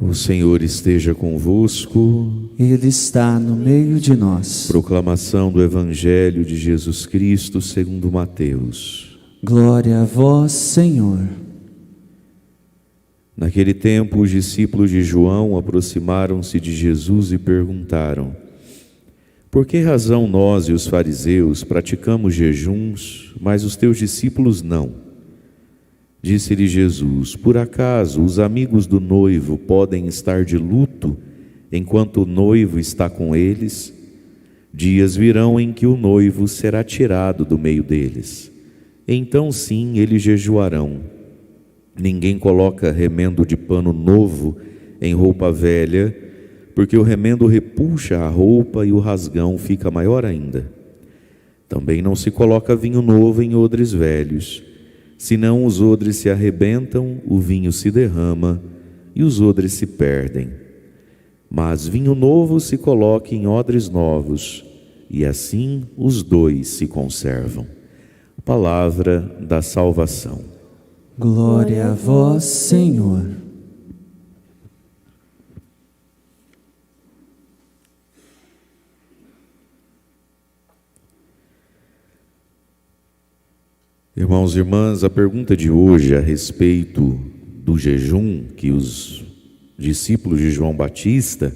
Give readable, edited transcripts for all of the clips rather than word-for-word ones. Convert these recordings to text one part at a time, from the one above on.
O Senhor esteja convosco. Ele está no meio de nós. Proclamação do Evangelho de Jesus Cristo segundo Mateus. Glória a vós, Senhor. Naquele tempo, os discípulos de João aproximaram-se de Jesus e perguntaram: por que razão nós e os fariseus praticamos jejuns, mas os teus discípulos não? Disse-lhe Jesus: por acaso os amigos do noivo podem estar de luto enquanto o noivo está com eles? Dias virão em que o noivo será tirado do meio deles. Então sim, eles jejuarão. Ninguém coloca remendo de pano novo em roupa velha, porque o remendo repuxa a roupa e o rasgão fica maior ainda. Também não se coloca vinho novo em odres velhos, senão os odres se arrebentam, o vinho se derrama e os odres se perdem. Mas vinho novo se coloca em odres novos, e assim os dois se conservam. Palavra da salvação. Glória a vós, Senhor. Irmãos e irmãs, a pergunta de hoje a respeito do jejum que os discípulos de João Batista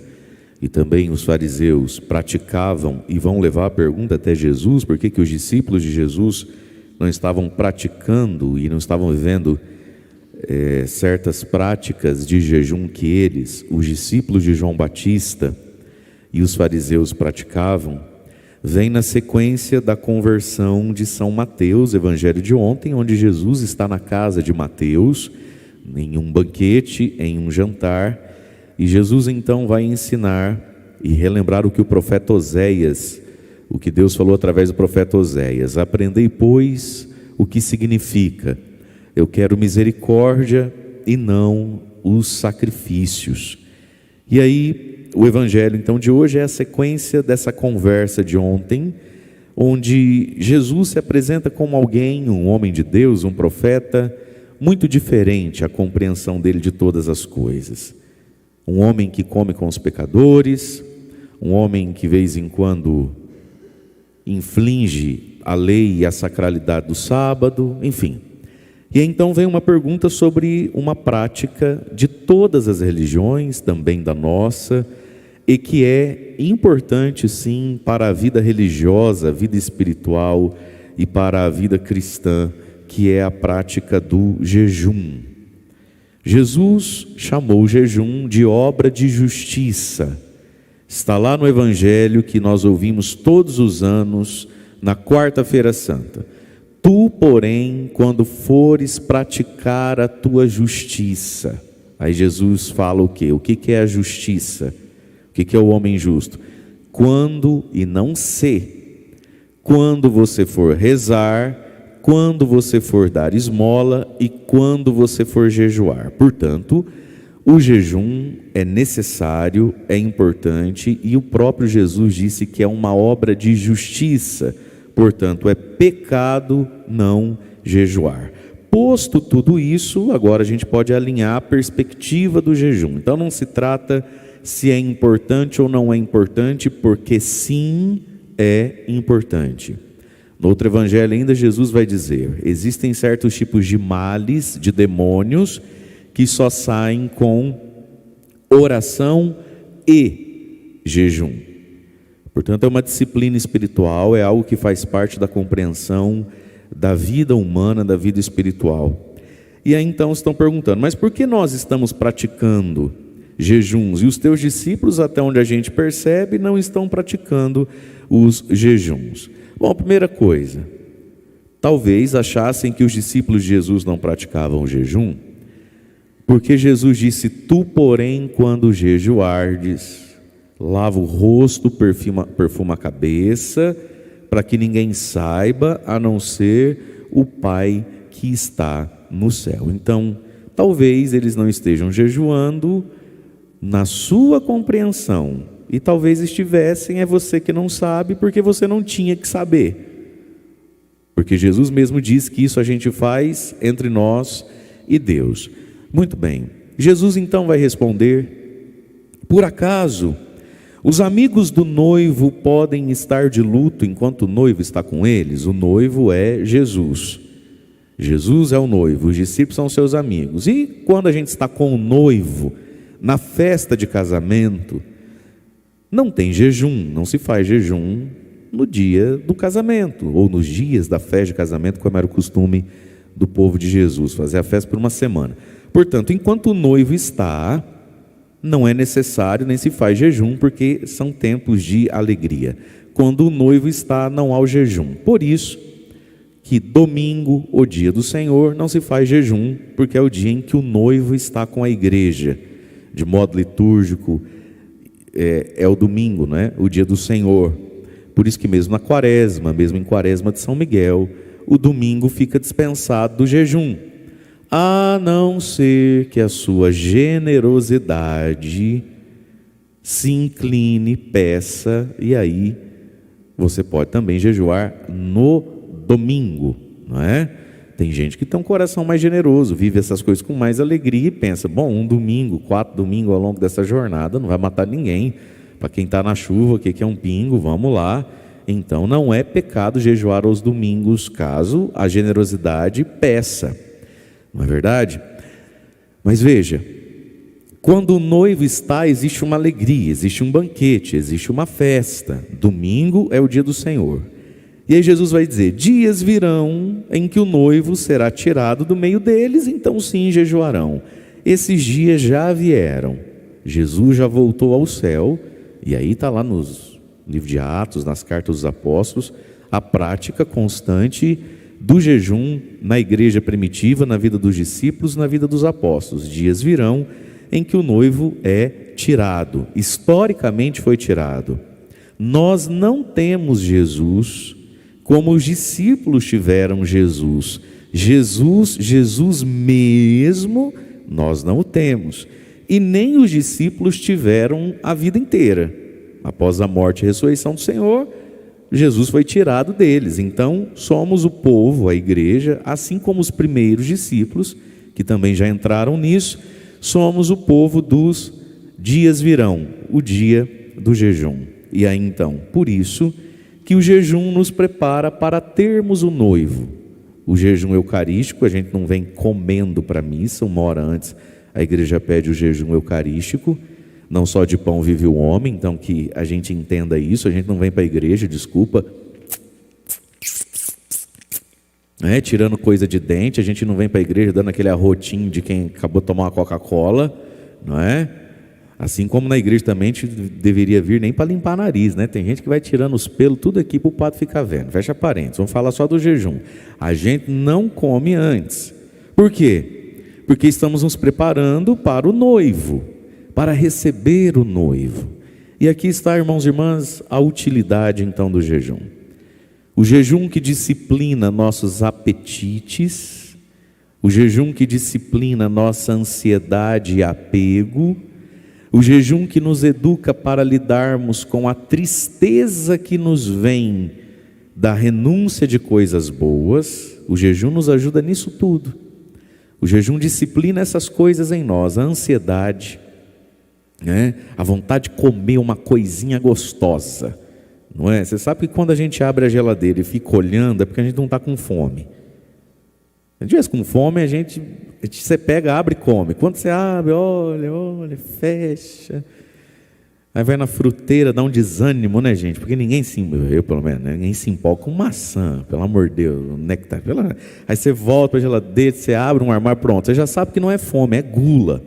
e também os fariseus praticavam, e vão levar a pergunta até Jesus: por que os discípulos de Jesus não estavam praticando e não estavam vivendo certas práticas de jejum que eles, os discípulos de João Batista e os fariseus praticavam? Vem na sequência da conversão de São Mateus, evangelho de ontem, onde Jesus está na casa de Mateus, em um banquete, em um jantar, e Jesus então vai ensinar e relembrar o que o profeta Oséias, o que Deus falou através do profeta Oséias: aprendei, pois, o que significa: eu quero misericórdia e não os sacrifícios. E aí, o evangelho então de hoje é a sequência dessa conversa de ontem, onde Jesus se apresenta como alguém, um homem de Deus, um profeta, muito diferente a compreensão dele de todas as coisas. Um homem que come com os pecadores, um homem que de vez em quando inflige a lei e a sacralidade do sábado, enfim. E então vem uma pergunta sobre uma prática de todas as religiões, também da nossa, e que é importante sim para a vida religiosa, a vida espiritual e para a vida cristã, que é a prática do jejum. Jesus chamou o jejum de obra de justiça. Está lá no Evangelho que nós ouvimos todos os anos, na Quarta-feira Santa. Tu, porém, quando fores praticar a tua justiça. Aí Jesus fala o quê? O que é a justiça? O que é o homem justo? Quando e não se. Quando você for rezar, quando você for dar esmola e quando você for jejuar. Portanto, o jejum é necessário, é importante, e o próprio Jesus disse que é uma obra de justiça. Portanto, é pecado não jejuar. Posto tudo isso, agora a gente pode alinhar a perspectiva do jejum. Então não se trata se é importante ou não é importante, porque sim é importante. No outro evangelho ainda Jesus vai dizer: existem certos tipos de males, de demônios, que só saem com oração e jejum. Portanto, é uma disciplina espiritual, é algo que faz parte da compreensão da vida humana, da vida espiritual. E aí então estão perguntando: mas por que nós estamos praticando jejuns? E os teus discípulos, até onde a gente percebe, não estão praticando os jejuns. Bom, a primeira coisa, talvez achassem que os discípulos de Jesus não praticavam o jejum, porque Jesus disse: tu, porém, quando jejuardes, lava o rosto, perfuma a cabeça, para que ninguém saiba, a não ser o Pai que está no céu. Então, talvez eles não estejam jejuando na sua compreensão, e talvez estivessem, é você que não sabe, porque você não tinha que saber, porque Jesus mesmo diz que isso a gente faz entre nós e Deus. Muito bem, Jesus então vai responder Por acaso, os amigos do noivo podem estar de luto enquanto o noivo está com eles? O noivo é Jesus. Jesus é o noivo, os discípulos são seus amigos. E quando a gente está com o noivo, na festa de casamento, não tem jejum, não se faz jejum no dia do casamento, ou nos dias da festa de casamento, como era o costume do povo de Jesus, fazer a festa por uma semana. Portanto, enquanto o noivo está, não é necessário nem se faz jejum, porque são tempos de alegria. Quando o noivo está, não há o jejum. Por isso que domingo, o dia do Senhor, não se faz jejum, porque é o dia em que o noivo está com a igreja, de modo litúrgico, é o domingo, né? O dia do Senhor. Por isso que mesmo na quaresma, mesmo em quaresma de São Miguel, o domingo fica dispensado do jejum, a não ser que a sua generosidade se incline, peça, e aí você pode também jejuar no domingo, não é? Tem gente que tem um coração mais generoso, vive essas coisas com mais alegria e pensa, bom, um domingo, 4 domingos ao longo dessa jornada, não vai matar ninguém. Para quem está na chuva, o que é um pingo, vamos lá. Então não é pecado jejuar aos domingos, caso a generosidade peça, não é verdade? Mas veja, quando o noivo está, existe uma alegria, existe um banquete, existe uma festa. Domingo é o dia do Senhor. E aí Jesus vai dizer, dias virão em que o noivo será tirado do meio deles, então sim jejuarão. Esses dias já vieram, Jesus já voltou ao céu, e aí está lá nos livros de Atos, nas cartas dos apóstolos, a prática constante do jejum na igreja primitiva, na vida dos discípulos, na vida dos apóstolos. Dias virão em que o noivo é tirado, historicamente foi tirado. Nós não temos Jesus como os discípulos tiveram Jesus. Jesus mesmo, nós não o temos. E nem os discípulos tiveram a vida inteira. Após a morte e a ressurreição do Senhor, Jesus foi tirado deles. Então, somos o povo, a igreja, assim como os primeiros discípulos, que também já entraram nisso, somos o povo dos dias virão, o dia do jejum. E aí então, por isso que o jejum nos prepara para termos o noivo. O jejum eucarístico, a gente não vem comendo para a missa, uma hora antes a igreja pede o jejum eucarístico, não só de pão vive o homem, então que a gente entenda isso, a gente não vem para a igreja, desculpa, tirando coisa de dente, a gente não vem para a igreja dando aquele arrotinho de quem acabou de tomar uma Coca-Cola, não é? Assim como na igreja também a gente deveria vir nem para limpar nariz, né? Tem gente que vai tirando os pelos tudo aqui para o padre ficar vendo. Fecha parênteses, vamos falar só do jejum. A gente não come antes. Por quê? Porque estamos nos preparando para o noivo, para receber o noivo. E aqui está, irmãos e irmãs, a utilidade então do jejum. O jejum que disciplina nossos apetites, o jejum que disciplina nossa ansiedade e apego, o jejum que nos educa para lidarmos com a tristeza que nos vem da renúncia de coisas boas. O jejum nos ajuda nisso tudo. O jejum disciplina essas coisas em nós, a ansiedade, a vontade de comer uma coisinha gostosa, não é? Você sabe que quando a gente abre a geladeira e fica olhando, é porque a gente não está com fome. Se a gente estivesse com fome, você pega, abre e come. Quando você abre, olha, fecha. Aí vai na fruteira, dá um desânimo, né, gente? Porque eu pelo menos, ninguém se empolga com maçã, pelo amor de Deus, néctar. Aí você volta para a geladeira, você abre um armário, pronto. Você já sabe que não é fome, é gula.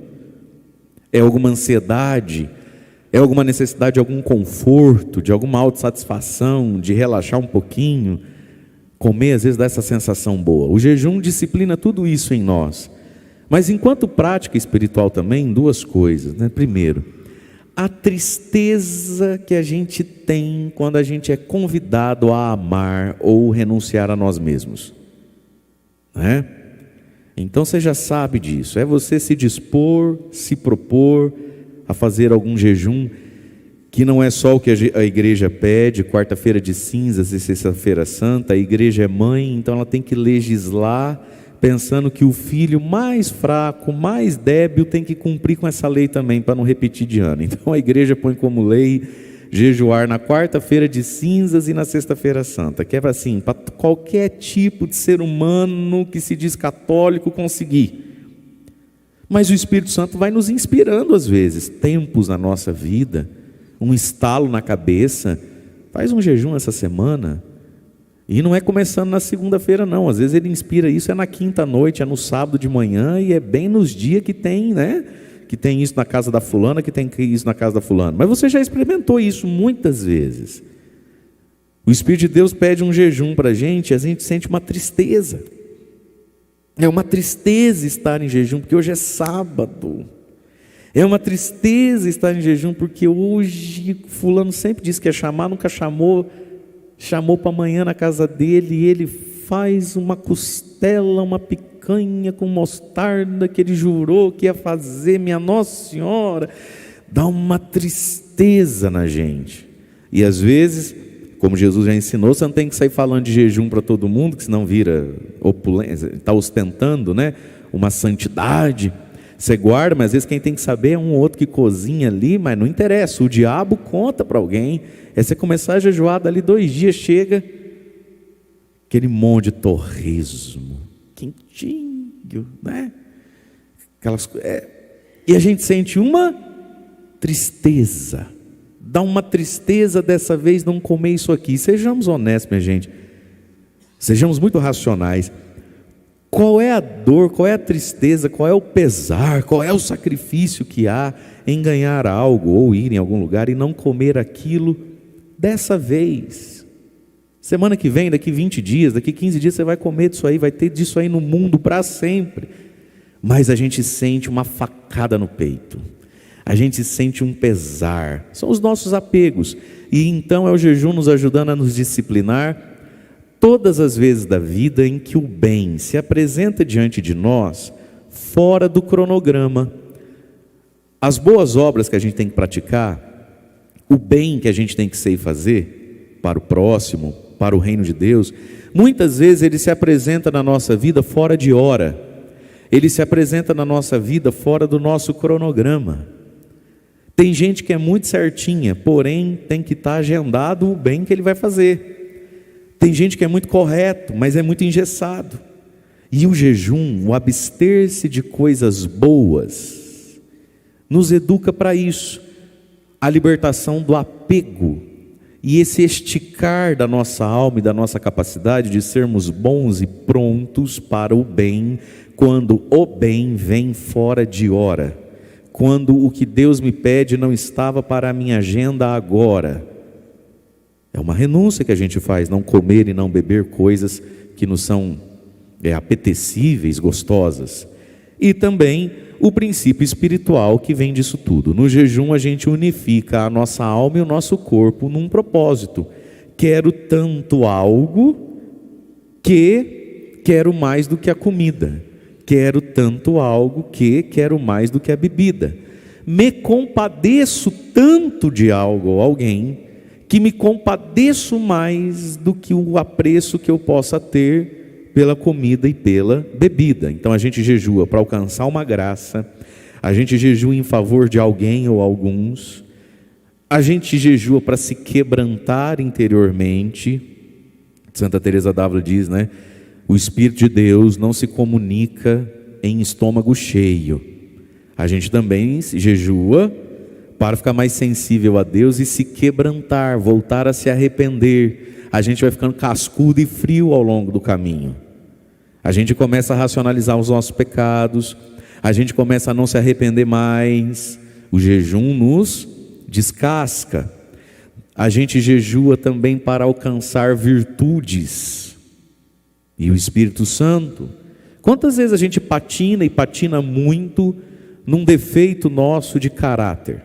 É alguma ansiedade, é alguma necessidade de algum conforto, de alguma autossatisfação, de relaxar um pouquinho. Comer às vezes dá essa sensação boa. O jejum disciplina tudo isso em nós. Mas enquanto prática espiritual também, duas coisas, né? Primeiro, a tristeza que a gente tem quando a gente é convidado a amar ou renunciar a nós mesmos, né? Então você já sabe disso, é você se dispor, se propor a fazer algum jejum, que não é só o que a igreja pede, quarta-feira de cinzas e sexta-feira santa. A igreja é mãe, então ela tem que legislar pensando que o filho mais fraco, mais débil, tem que cumprir com essa lei também, para não repetir de ano. Então a igreja põe como lei jejuar na quarta-feira de cinzas e na sexta-feira santa, que é assim, para qualquer tipo de ser humano que se diz católico conseguir. Mas o Espírito Santo vai nos inspirando às vezes, tempos na nossa vida, um estalo na cabeça, faz um jejum essa semana. E não é começando na segunda-feira não, às vezes ele inspira isso, é na quinta-noite, é no sábado de manhã, e é bem nos dias que tem, né? Que tem isso na casa da fulana, que tem isso na casa da fulana. Mas você já experimentou isso muitas vezes. O Espírito de Deus pede um jejum para a gente sente uma tristeza. É uma tristeza estar em jejum, porque hoje é sábado. É uma tristeza estar em jejum, porque hoje fulano sempre disse que ia chamar, nunca chamou para amanhã na casa dele, e ele faz uma costela, uma picanha com mostarda, que ele jurou que ia fazer, minha Nossa Senhora. Dá uma tristeza na gente. E às vezes, como Jesus já ensinou, você não tem que sair falando de jejum para todo mundo, que senão vira opulência, está ostentando, né, uma santidade. Você guarda, mas às vezes quem tem que saber é um ou outro que cozinha ali, mas não interessa, o diabo conta para alguém. É você começar a jejuar, dali 2 dias chega aquele monte de torresmo, quentinho, né? E a gente sente uma tristeza. Dá uma tristeza dessa vez não comer isso aqui. Sejamos honestos, minha gente. Sejamos muito racionais. Qual é a dor, qual é a tristeza, qual é o pesar, qual é o sacrifício que há em ganhar algo ou ir em algum lugar e não comer aquilo dessa vez? Semana que vem, daqui 20 dias, daqui 15 dias você vai comer disso aí, vai ter disso aí no mundo para sempre. Mas a gente sente uma facada no peito, a gente sente um pesar, são os nossos apegos. E então é o jejum nos ajudando a nos disciplinar. Todas as vezes da vida em que o bem se apresenta diante de nós, fora do cronograma, as boas obras que a gente tem que praticar, o bem que a gente tem que ser e fazer para o próximo, para o reino de Deus, muitas vezes ele se apresenta na nossa vida fora de hora, ele se apresenta na nossa vida fora do nosso cronograma. Tem gente que é muito certinha, porém tem que estar agendado o bem que ele vai fazer. Tem gente que é muito correto, mas é muito engessado. E o jejum, o abster-se de coisas boas, nos educa para isso. A libertação do apego e esse esticar da nossa alma e da nossa capacidade de sermos bons e prontos para o bem, quando o bem vem fora de hora, quando o que Deus me pede não estava para a minha agenda agora. É uma renúncia que a gente faz, não comer e não beber coisas que nos são apetecíveis, gostosas. E também o princípio espiritual que vem disso tudo. No jejum a gente unifica a nossa alma e o nosso corpo num propósito. Quero tanto algo que quero mais do que a comida. Quero tanto algo que quero mais do que a bebida. Me compadeço tanto de algo ou alguém que me compadeço mais do que o apreço que eu possa ter pela comida e pela bebida. Então a gente jejua para alcançar uma graça, a gente jejua em favor de alguém ou alguns, a gente jejua para se quebrantar interiormente. Santa Teresa d'Ávila diz, né? O Espírito de Deus não se comunica em estômago cheio. A gente também jejua para ficar mais sensível a Deus e se quebrantar, voltar a se arrepender. A gente vai ficando cascudo e frio ao longo do caminho. A gente começa a racionalizar os nossos pecados, a gente começa a não se arrepender mais. O jejum nos descasca. A gente jejua também para alcançar virtudes. E o Espírito Santo, quantas vezes a gente patina e patina muito num defeito nosso de caráter,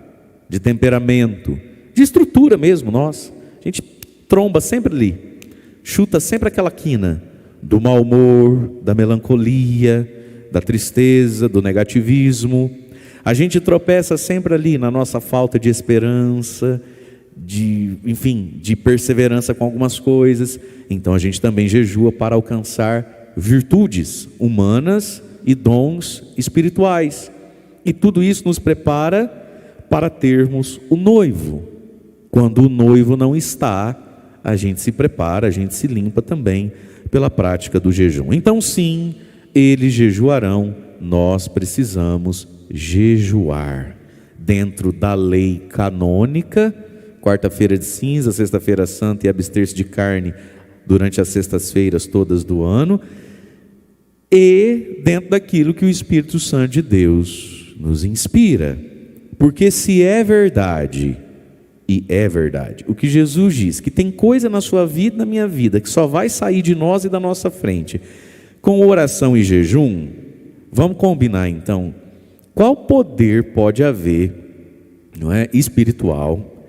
de temperamento, de estrutura mesmo nossa. A gente tromba sempre ali, chuta sempre aquela quina do mau humor, da melancolia, da tristeza, do negativismo. A gente tropeça sempre ali na nossa falta de esperança, de perseverança com algumas coisas. Então a gente também jejua para alcançar virtudes humanas e dons espirituais. E tudo isso nos prepara para termos o noivo. Quando o noivo não está, a gente se prepara, a gente se limpa também pela prática do jejum. Então sim, eles jejuarão, nós precisamos jejuar. Dentro da lei canônica, quarta-feira de cinza, sexta-feira santa e abster-se de carne durante as sextas-feiras todas do ano, e dentro daquilo que o Espírito Santo de Deus nos inspira. Porque se é verdade, e é verdade, o que Jesus diz, que tem coisa na sua vida, na minha vida, que só vai sair de nós e da nossa frente, com oração e jejum, vamos combinar então, qual poder pode haver, não é, espiritual,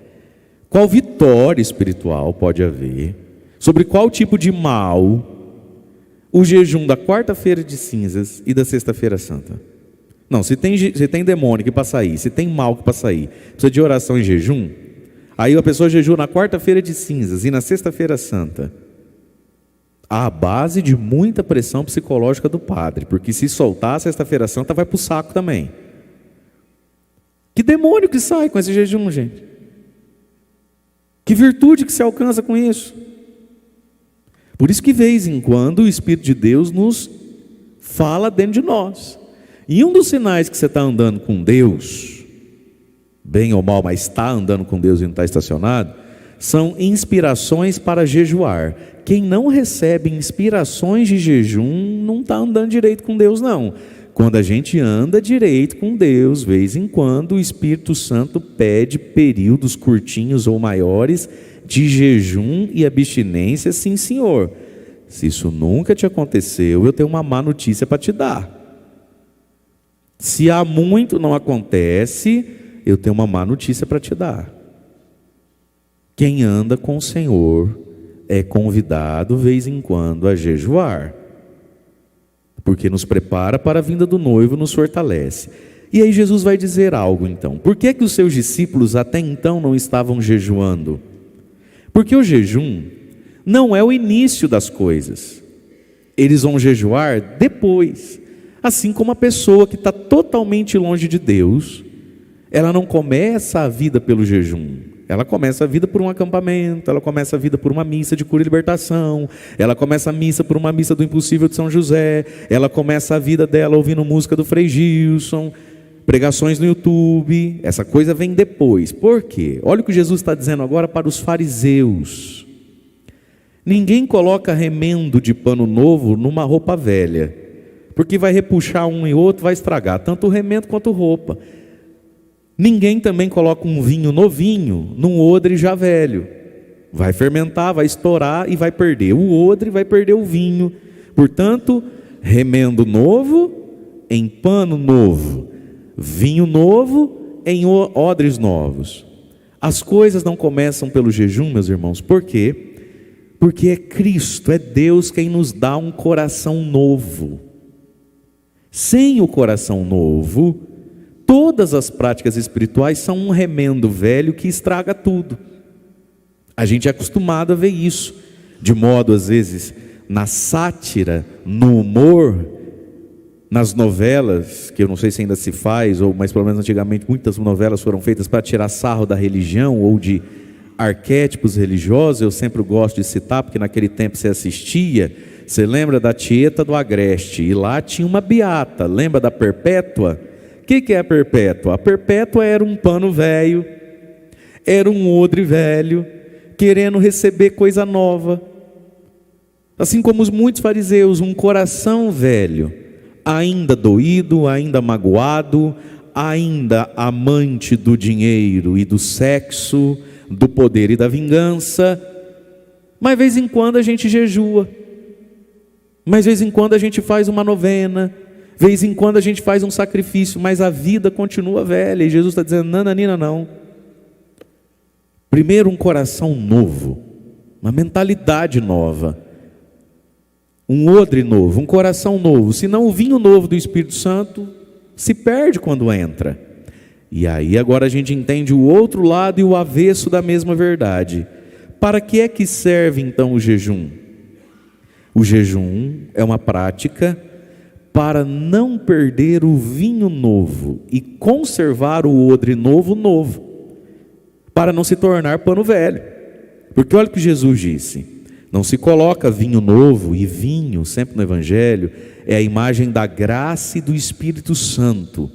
qual vitória espiritual pode haver, sobre qual tipo de mal o jejum da quarta-feira de cinzas e da sexta-feira santa? Não, se tem demônio que para sair, se tem mal que para sair, precisa de oração e jejum. Aí a pessoa jejua na quarta-feira de cinzas e na sexta-feira santa, à base de muita pressão psicológica do padre, porque se soltar a sexta-feira santa vai para o saco também. Que demônio que sai com esse jejum, gente? Que virtude que se alcança com isso? Por isso que de vez em quando o Espírito de Deus nos fala dentro de nós. E um dos sinais que você está andando com Deus, bem ou mal, mas está andando com Deus e não está estacionado, são inspirações para jejuar. Quem não recebe inspirações de jejum não está andando direito com Deus, não. Quando a gente anda direito com Deus, vez em quando o Espírito Santo pede períodos curtinhos ou maiores de jejum e abstinência, sim senhor. Se isso nunca te aconteceu, eu tenho uma má notícia para te dar. Se há muito não acontece, eu tenho uma má notícia para te dar. Quem anda com o Senhor é convidado, vez em quando, a jejuar, porque nos prepara para a vinda do noivo, nos fortalece. E aí Jesus vai dizer algo então. Por que que os seus discípulos até então não estavam jejuando? Porque o jejum não é o início das coisas. Eles vão jejuar depois. Assim como a pessoa que está totalmente longe de Deus, ela não começa a vida pelo jejum. Ela começa a vida por um acampamento, ela começa a vida por uma missa de cura e libertação, ela começa a missa por uma missa do Impossível de São José, ela começa a vida dela ouvindo música do Frei Gilson, pregações no YouTube. Essa coisa vem depois. Por quê? Olha o que Jesus está dizendo agora para os fariseus. Ninguém coloca remendo de pano novo numa roupa velha, porque vai repuxar um e outro, vai estragar tanto o remendo quanto a roupa. Ninguém também coloca um vinho novinho num odre já velho. Vai fermentar, vai estourar e vai perder o odre, vai perder o vinho. Portanto, remendo novo em pano novo, vinho novo em odres novos. As coisas não começam pelo jejum, meus irmãos. Por quê? Porque é Cristo, é Deus quem nos dá um coração novo. Sem o coração novo, todas as práticas espirituais são um remendo velho que estraga tudo. A gente é acostumado a ver isso, de modo às vezes na sátira, no humor, nas novelas, que eu não sei se ainda se faz, mas pelo menos antigamente muitas novelas foram feitas para tirar sarro da religião ou de arquétipos religiosos. Eu sempre gosto de citar, porque naquele tempo você assistia, você lembra da Tieta do Agreste, e lá tinha uma beata, lembra da Perpétua? O que é a Perpétua? A Perpétua era um pano velho, era um odre velho, querendo receber coisa nova. Assim como os muitos fariseus, um coração velho, ainda doído, ainda magoado, ainda amante do dinheiro e do sexo, do poder e da vingança. Mas de vez em quando a gente jejua, mas de vez em quando a gente faz uma novena, de vez em quando a gente faz um sacrifício, mas a vida continua velha. E Jesus está dizendo, nananina não. Primeiro um coração novo, uma mentalidade nova, um odre novo, um coração novo. Senão o vinho novo do Espírito Santo se perde quando entra. E aí agora a gente entende o outro lado e o avesso da mesma verdade. Para que é que serve então o jejum? O jejum é uma prática para não perder o vinho novo e conservar o odre novo, para não se tornar pano velho. Porque olha o que Jesus disse: não se coloca vinho novo, e vinho, sempre no Evangelho, é a imagem da graça e do Espírito Santo,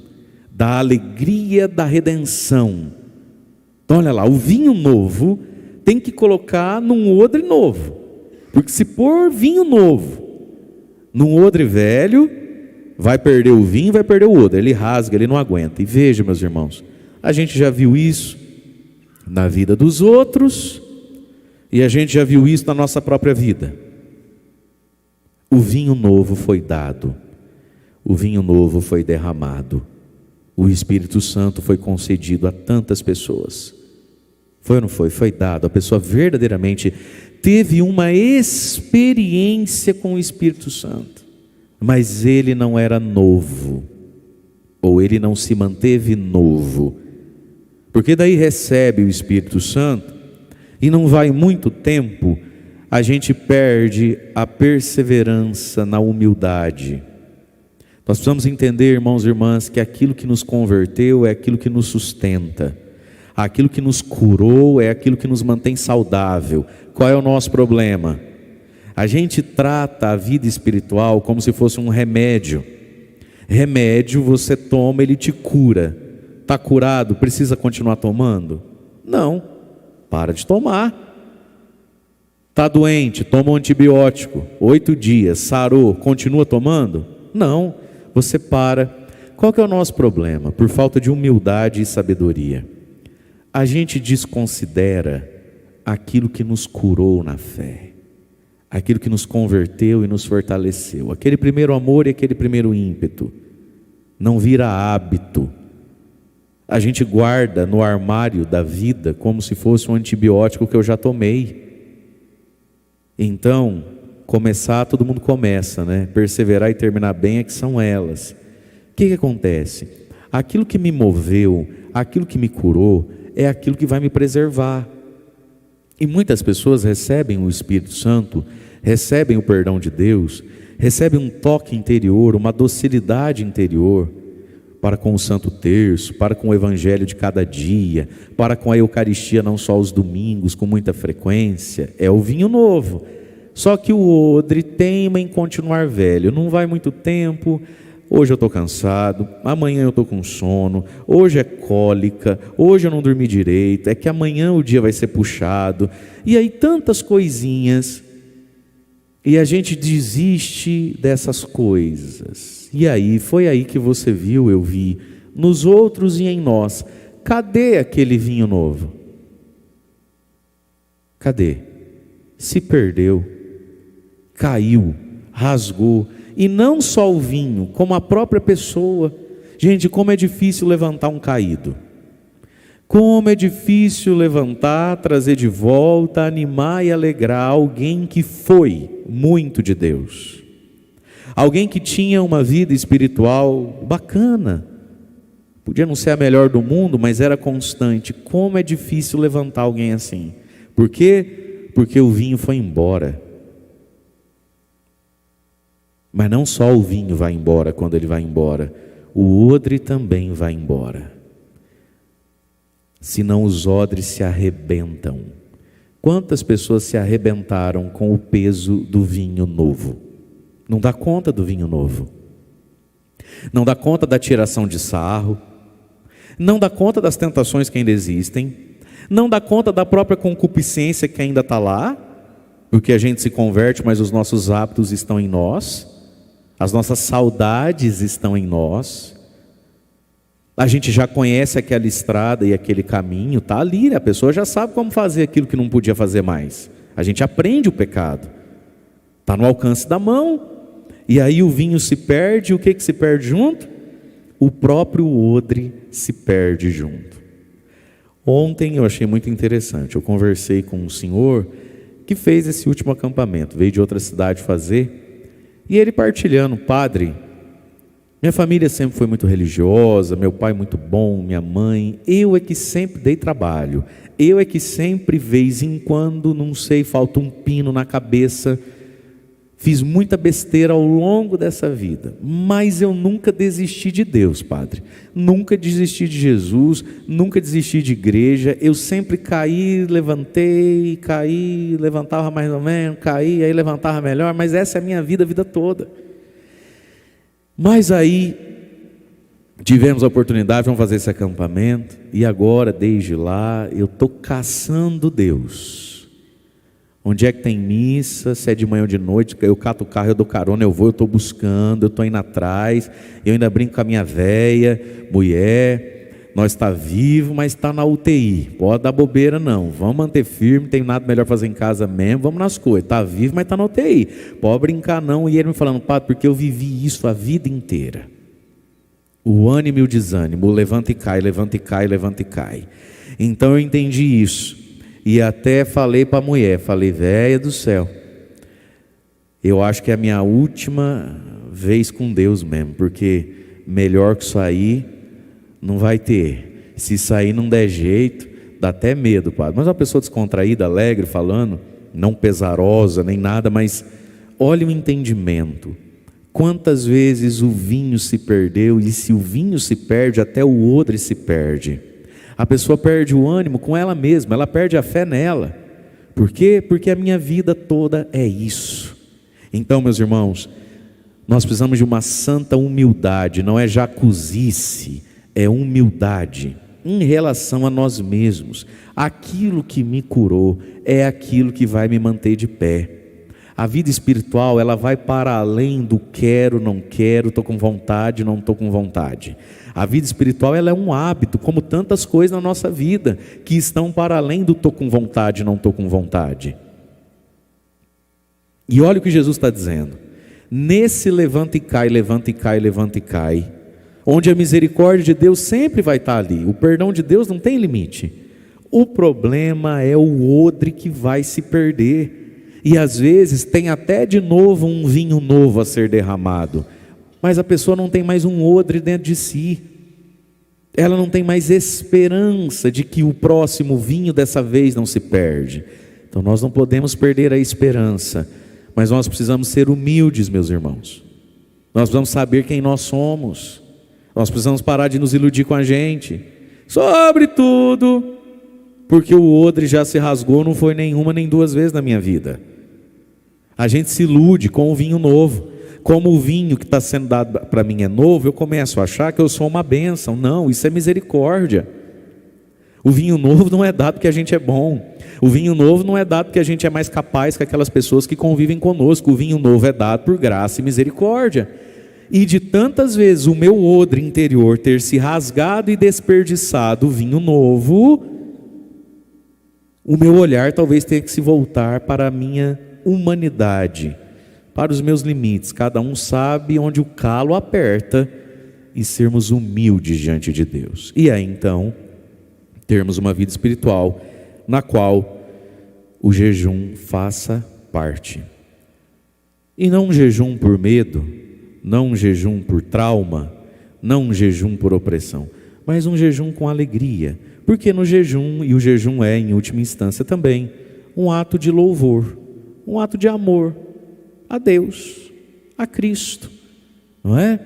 da alegria da redenção. Então olha lá, o vinho novo tem que colocar num odre novo, porque se pôr vinho novo num odre velho, vai perder o vinho, vai perder o odre, ele rasga, ele não aguenta. E veja, meus irmãos, a gente já viu isso na vida dos outros, e a gente já viu isso na nossa própria vida. O vinho novo foi dado, o vinho novo foi derramado, o Espírito Santo foi concedido a tantas pessoas. Foi ou não foi? Foi dado. A pessoa verdadeiramente teve uma experiência com o Espírito Santo, mas ele não era novo, ou ele não se manteve novo, porque daí recebe o Espírito Santo e não vai muito tempo, a gente perde a perseverança na humildade. Nós precisamos entender, irmãos e irmãs, que aquilo que nos converteu é aquilo que nos sustenta, aquilo que nos curou é aquilo que nos mantém saudável. Qual é o nosso problema? A gente trata a vida espiritual como se fosse um remédio. Remédio você toma, ele te cura. Está curado, precisa continuar tomando? Não, para de tomar. Está doente, toma um antibiótico, 8 dias, sarou, continua tomando? Não, você para. Qual que é o nosso problema? Por falta de humildade e sabedoria, a gente desconsidera aquilo que nos curou na fé, aquilo que nos converteu e nos fortaleceu, aquele primeiro amor e aquele primeiro ímpeto. Não vira hábito. A gente guarda no armário da vida como se fosse um antibiótico que eu já tomei. Então, começar, todo mundo começa, né? Perseverar e terminar bem é que são elas. O que acontece? Aquilo que me moveu, aquilo que me curou, é aquilo que vai me preservar. E muitas pessoas recebem o Espírito Santo, recebem o perdão de Deus, recebem um toque interior, uma docilidade interior, para com o Santo Terço, para com o Evangelho de cada dia, para com a Eucaristia não só aos domingos, com muita frequência. É o vinho novo. Só que o odre teima em continuar velho. Não vai muito tempo, hoje eu estou cansado, amanhã eu estou com sono, hoje é cólica, hoje eu não dormi direito, é que amanhã o dia vai ser puxado. E aí tantas coisinhas, e a gente desiste dessas coisas. E aí, foi aí que você viu, eu vi, nos outros e em nós. Cadê aquele vinho novo? Cadê? Se perdeu, caiu, rasgou. E não só o vinho, como a própria pessoa. Gente, como é difícil levantar um caído. Como é difícil levantar, trazer de volta, animar e alegrar alguém que foi muito de Deus. Alguém que tinha uma vida espiritual bacana. Podia não ser a melhor do mundo, mas era constante. Como é difícil levantar alguém assim. Por quê? Porque o vinho foi embora. Mas não só o vinho vai embora quando ele vai embora, o odre também vai embora. Senão os odres se arrebentam. Quantas pessoas se arrebentaram com o peso do vinho novo? Não dá conta do vinho novo. Não dá conta da tiração de sarro. Não dá conta das tentações que ainda existem. Não dá conta da própria concupiscência que ainda está lá. Porque a gente se converte, mas os nossos hábitos estão em nós. As nossas saudades estão em nós. A gente já conhece aquela estrada e aquele caminho, está ali, a pessoa já sabe como fazer aquilo que não podia fazer mais. A gente aprende o pecado, está no alcance da mão. E aí o vinho se perde, o que se perde junto? O próprio odre se perde junto. Ontem eu achei muito interessante, eu conversei com um senhor que fez esse último acampamento, veio de outra cidade fazer, e ele partilhando: padre, minha família sempre foi muito religiosa, meu pai muito bom, minha mãe, eu é que sempre dei trabalho, eu é que sempre, vez em quando, não sei, falta um pino na cabeça, Fiz muita besteira ao longo dessa vida, mas eu nunca desisti de Deus, Padre. Nunca desisti de Jesus, nunca desisti de igreja. Eu sempre caí, levantei, caí, levantava mais ou menos, caí, aí levantava melhor, mas essa é a minha vida, a vida toda. Mas aí tivemos a oportunidade, vamos fazer esse acampamento, e agora, desde lá, eu estou caçando Deus. Onde é que tem missa, se é de manhã ou de noite, eu cato o carro, eu dou carona, eu vou, eu estou buscando, eu estou indo atrás, eu ainda brinco com a minha véia, mulher, nós está vivo, mas está na UTI, pode dar bobeira não, vamos manter firme, tem nada melhor fazer em casa mesmo, vamos nas coisas, está vivo, mas está na UTI, pode brincar não. E ele me falando, Padre, porque eu vivi isso a vida inteira, o ânimo e o desânimo, o levanta e cai, levanta e cai, levanta e cai. Então eu entendi isso. E até falei para a mulher, falei, véia do céu, eu acho que é a minha última vez com Deus mesmo, porque melhor que sair não vai ter. Se sair não der jeito, dá até medo, Padre. Mas uma pessoa descontraída, alegre, falando, não pesarosa nem nada, mas olha o entendimento. Quantas vezes o vinho se perdeu, e se o vinho se perde, até o odre se perde. A pessoa perde o ânimo com ela mesma, ela perde a fé nela. Por quê? Porque a minha vida toda é isso. Então, meus irmãos, nós precisamos de uma santa humildade, não é jacuzice, é humildade em relação a nós mesmos. Aquilo que me curou é aquilo que vai me manter de pé. A vida espiritual, ela vai para além do quero, não quero, estou com vontade, não estou com vontade. A vida espiritual, ela é um hábito, como tantas coisas na nossa vida, que estão para além do estou com vontade, não estou com vontade. E olha o que Jesus está dizendo. Nesse levanta e cai, levanta e cai, levanta e cai, onde a misericórdia de Deus sempre vai estar ali, o perdão de Deus não tem limite. O problema é o odre que vai se perder. E às vezes tem até de novo um vinho novo a ser derramado, mas a pessoa não tem mais um odre dentro de si. Ela não tem mais esperança de que o próximo vinho dessa vez não se perde. Então nós não podemos perder a esperança, mas nós precisamos ser humildes, meus irmãos. Nós precisamos saber quem nós somos. Nós precisamos parar de nos iludir com a gente. Sobre tudo, porque o odre já se rasgou, não foi nenhuma nem duas vezes na minha vida. A gente se ilude com o vinho novo. Como o vinho que está sendo dado para mim é novo, eu começo a achar que eu sou uma bênção. Não, isso é misericórdia. O vinho novo não é dado porque a gente é bom. O vinho novo não é dado porque a gente é mais capaz que aquelas pessoas que convivem conosco. O vinho novo é dado por graça e misericórdia. E de tantas vezes o meu odre interior ter se rasgado e desperdiçado o vinho novo, o meu olhar talvez tenha que se voltar para a minha humanidade, para os meus limites. Cada um sabe onde o calo aperta, e sermos humildes diante de Deus. E aí então termos uma vida espiritual na qual o jejum faça parte. E não um jejum por medo, não um jejum por trauma, não um jejum por opressão, mas um jejum com alegria. Porque no jejum, e o jejum é em última instância também um ato de louvor, um ato de amor a Deus, a Cristo, não é?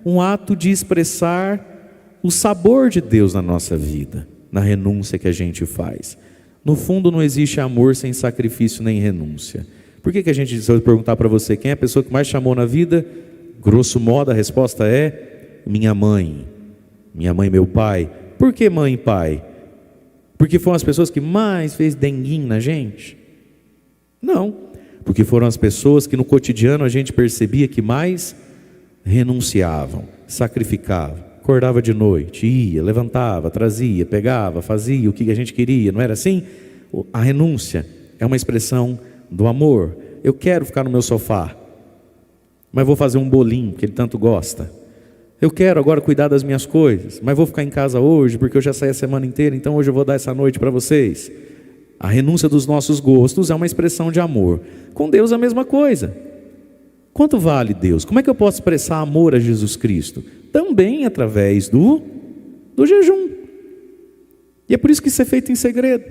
Um ato de expressar o sabor de Deus na nossa vida, na renúncia que a gente faz. No fundo não existe amor sem sacrifício nem renúncia. Por que a gente, se eu perguntar para você, quem é a pessoa que mais te amou na vida? Grosso modo a resposta é minha mãe e meu pai. Por que mãe e pai? Porque foram as pessoas que mais fez denguinho na gente? Não, porque foram as pessoas que no cotidiano a gente percebia que mais renunciavam, sacrificavam, acordava de noite, ia, levantava, trazia, pegava, fazia o que a gente queria, não era assim? A renúncia é uma expressão do amor. Eu quero ficar no meu sofá, mas vou fazer um bolinho que ele tanto gosta. Eu quero agora cuidar das minhas coisas, mas vou ficar em casa hoje porque eu já saí a semana inteira, então hoje eu vou dar essa noite para vocês. A renúncia dos nossos gostos é uma expressão de amor. Com Deus é a mesma coisa. Quanto vale Deus? Como é que eu posso expressar amor a Jesus Cristo? Também através do jejum. E é por isso que isso é feito em segredo.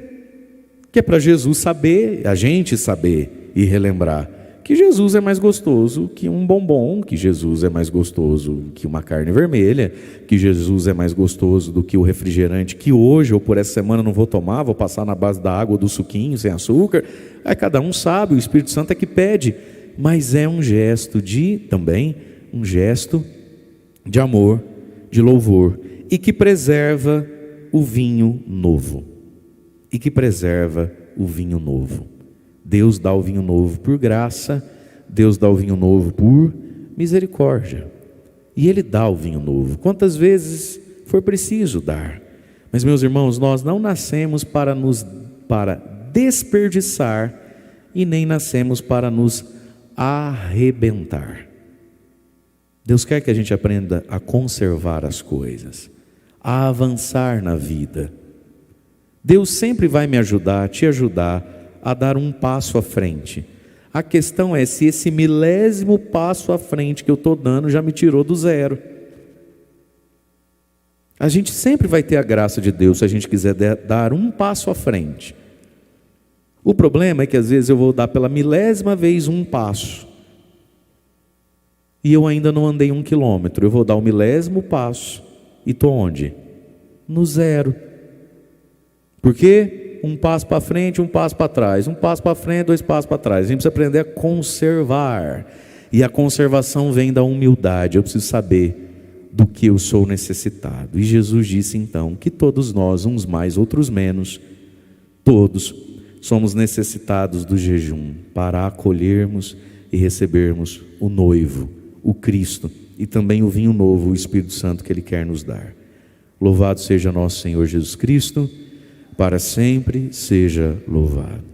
Que é para Jesus saber, a gente saber e relembrar que Jesus é mais gostoso que um bombom, que Jesus é mais gostoso que uma carne vermelha, que Jesus é mais gostoso do que o refrigerante que hoje ou por essa semana não vou tomar, vou passar na base da água ou do suquinho sem açúcar. Aí cada um sabe, o Espírito Santo é que pede, mas é um gesto também um gesto de amor, de louvor, e que preserva o vinho novo. E que preserva o vinho novo. Deus dá o vinho novo por graça, Deus dá o vinho novo por misericórdia. E Ele dá o vinho novo quantas vezes for preciso dar. Mas, meus irmãos, nós não nascemos para desperdiçar e nem nascemos para nos arrebentar. Deus quer que a gente aprenda a conservar as coisas, a avançar na vida. Deus sempre vai me ajudar, te ajudar a dar um passo à frente. A questão é se esse milésimo passo à frente que eu estou dando já me tirou do zero. A gente sempre vai ter a graça de Deus se a gente quiser dar um passo à frente. O problema é que às vezes eu vou dar pela milésima vez um passo e eu ainda não andei 1 quilômetro. Eu vou dar o milésimo passo e estou onde? No zero. Por quê? Um passo para frente, um passo para trás. Um passo para frente, 2 passos para trás. A gente precisa aprender a conservar. E a conservação vem da humildade. Eu preciso saber do que eu sou necessitado. E Jesus disse então que todos nós, uns mais, outros menos, todos somos necessitados do jejum para acolhermos e recebermos o noivo, o Cristo, e também o vinho novo, o Espírito Santo que Ele quer nos dar. Louvado seja nosso Senhor Jesus Cristo, para sempre seja louvado.